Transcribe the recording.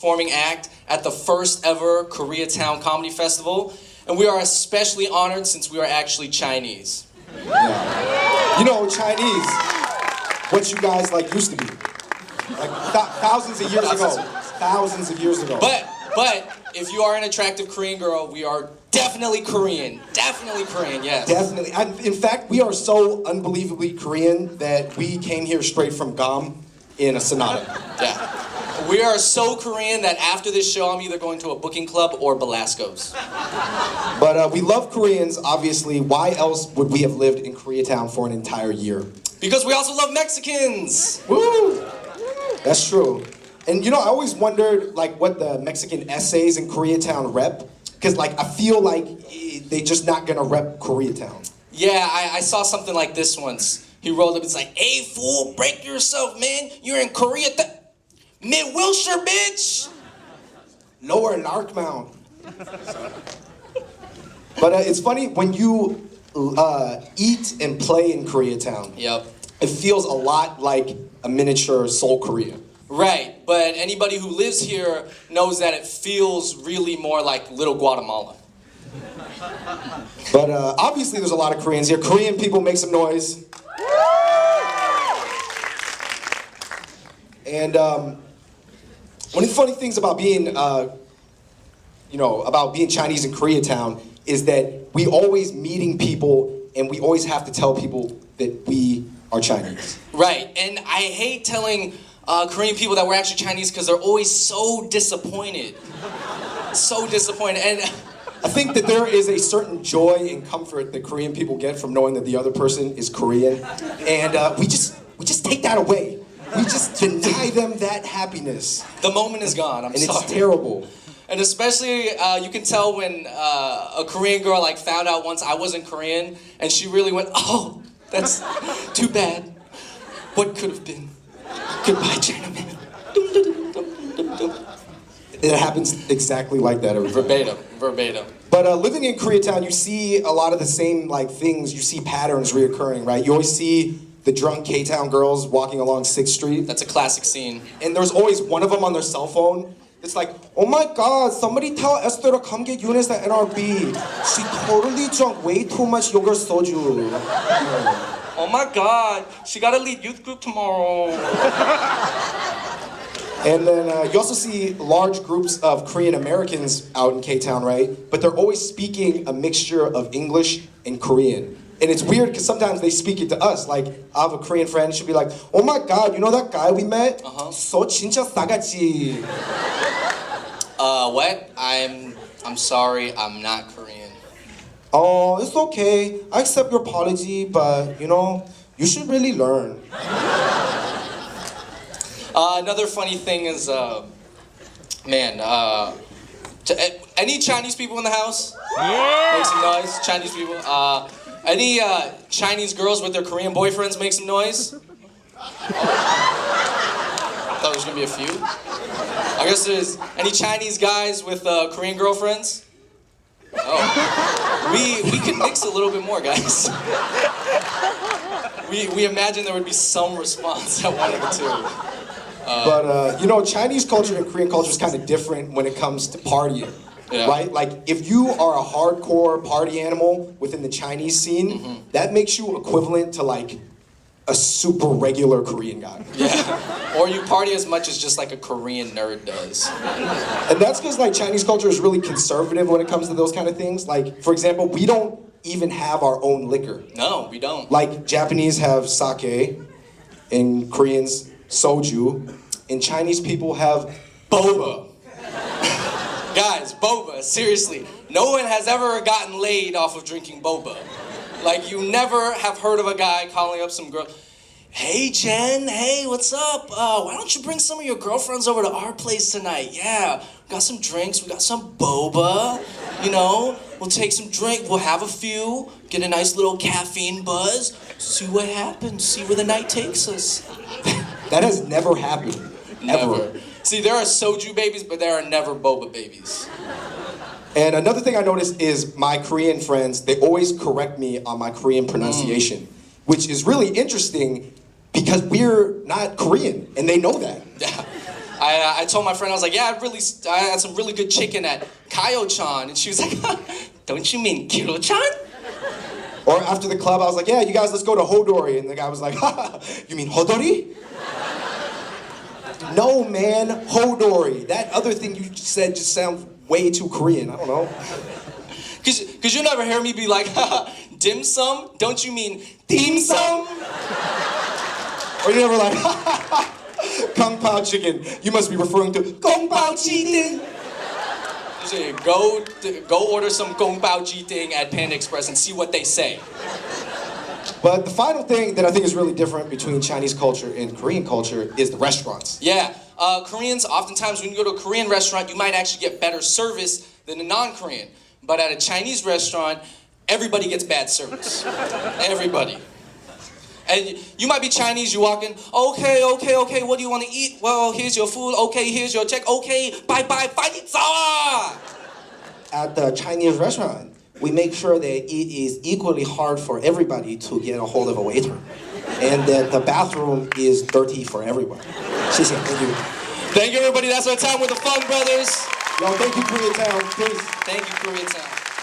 performing act at the first ever Koreatown Comedy Festival, and we are especially honored since we are actually Chinese. Yeah. You know, Chinese, what you guys like used to be. Like thousands of years ago. Thousands of years ago. But if you are an attractive Korean girl, we are definitely Korean. Definitely Korean, yes. Definitely. In fact, we are so unbelievably Korean that we came here straight from Guam in a Sonata. Yeah. We are so Korean that after this show, I'm either going to a booking club or Belasco's. But we love Koreans, obviously. Why else would we have lived in Koreatown for an entire year? Because we also love Mexicans. Woo! That's true. And you know, I always wondered like what the Mexican essays in Koreatown rep. Because like I feel like they're just not gonna rep Koreatown. Yeah, I saw something like this once. He rolled up, it's like, "Hey fool, break yourself, man. You're in Koreatown. Mid-Wilshire, bitch." Lower Larkmount. But it's funny when you eat and play in Koreatown. Yep. It feels a lot like a miniature Seoul, Korea. Right, but anybody who lives here knows that it feels really more like Little Guatemala. But obviously there's a lot of Koreans here. Korean people, make some noise. And one of the funny things about being, about being Chinese in Koreatown is that we always meeting people and we always have to tell people that we are Chinese. Right, and I hate telling Korean people that we're actually Chinese because they're always so disappointed. So disappointed. And I think that there is a certain joy and comfort that Korean people get from knowing that the other person is Korean. And we just take that away. We just deny them that happiness. The moment is gone, I'm sorry. And it's terrible. And especially, you can tell when a Korean girl like found out once I wasn't Korean, and she really went, "Oh, that's too bad. What could have been? Goodbye, Chinaman." It happens exactly like that. Verbatim. But living in Koreatown, you see a lot of the same like things. You see patterns reoccurring, right? You always see the drunk K-Town girls walking along 6th Street. That's a classic scene. And there's always one of them on their cell phone. It's like, "Oh my God, somebody tell Esther to come get Eunice at NRB. She totally drank way too much yogurt soju." Oh my God, she got to lead youth group tomorrow. And then you also see large groups of Korean Americans out in K-Town, right? But they're always speaking a mixture of English and Korean. And it's weird because sometimes they speak it to us. Like, I have a Korean friend, she'll be like, "Oh my God, you know that guy we met? So 진짜 싸가지." What? I'm sorry, I'm not Korean. "Oh, it's okay. I accept your apology, but you should really learn." Another funny thing is, any Chinese people in the house? Yeah. Make some noise. Chinese people. Any Chinese girls with their Korean boyfriends? Make some noise. Thought there was gonna be a few. I guess there's any Chinese guys with Korean girlfriends? Oh, we could mix a little bit more, guys. We imagine there would be some response at one of the two. But Chinese culture and Korean culture is kind of different when it comes to partying, right? Like if you are a hardcore party animal within the Chinese scene, that makes you equivalent to like a super regular Korean guy. Yeah, or you party as much as just like a Korean nerd does. And that's because like Chinese culture is really conservative when it comes to those kind of things. Like, for example, we don't even have our own liquor. No, we don't. Like Japanese have sake, and Koreans soju, and Chinese people have boba. Guys, boba, seriously. No one has ever gotten laid off of drinking boba. Like, you never have heard of a guy calling up some girl, "Hey, Jen, hey, what's up? Why don't you bring some of your girlfriends over to our place tonight? Yeah, we got some drinks, we got some boba, we'll take some drink, we'll have a few, get a nice little caffeine buzz, see what happens, see where the night takes us." That has never happened. Never. Ever. See, there are soju babies, but there are never boba babies. And another thing I noticed is my Korean friends, they always correct me on my Korean pronunciation, which is really interesting because we're not Korean, and they know that. Yeah. I told my friend, I was like, yeah, I had some really good chicken at Kayo-chan. And she was like, don't you mean Kiro-chan? Or after the club, I was like, yeah, you guys, let's go to Hodori. And the guy was like, ha, you mean Hodori? No, man, Hodori. That other thing you said just sounds way too Korean. I don't know. Cause you never hear me be like, dim sum? Don't you mean dim sum? Or you never like, Kung Pao chicken. You must be referring to Kung Pao chicken. You say, go order some Gong Bao Ji thing at Panda Express and see what they say. But the final thing that I think is really different between Chinese culture and Korean culture is the restaurants. Yeah, Koreans, oftentimes when you go to a Korean restaurant, you might actually get better service than a non-Korean. But at a Chinese restaurant, everybody gets bad service. Everybody. And you might be Chinese, you walk in, okay, what do you want to eat? Well, here's your food, okay, here's your check, okay, bye-bye, bye-bye. At the Chinese restaurant, we make sure that it is equally hard for everybody to get a hold of a waiter. And that the bathroom is dirty for everyone. 谢谢, thank you. Thank you, everybody. That's our time with the Fung Brothers. Yo, thank you, Koreatown. Peace. Thank you, Koreatown.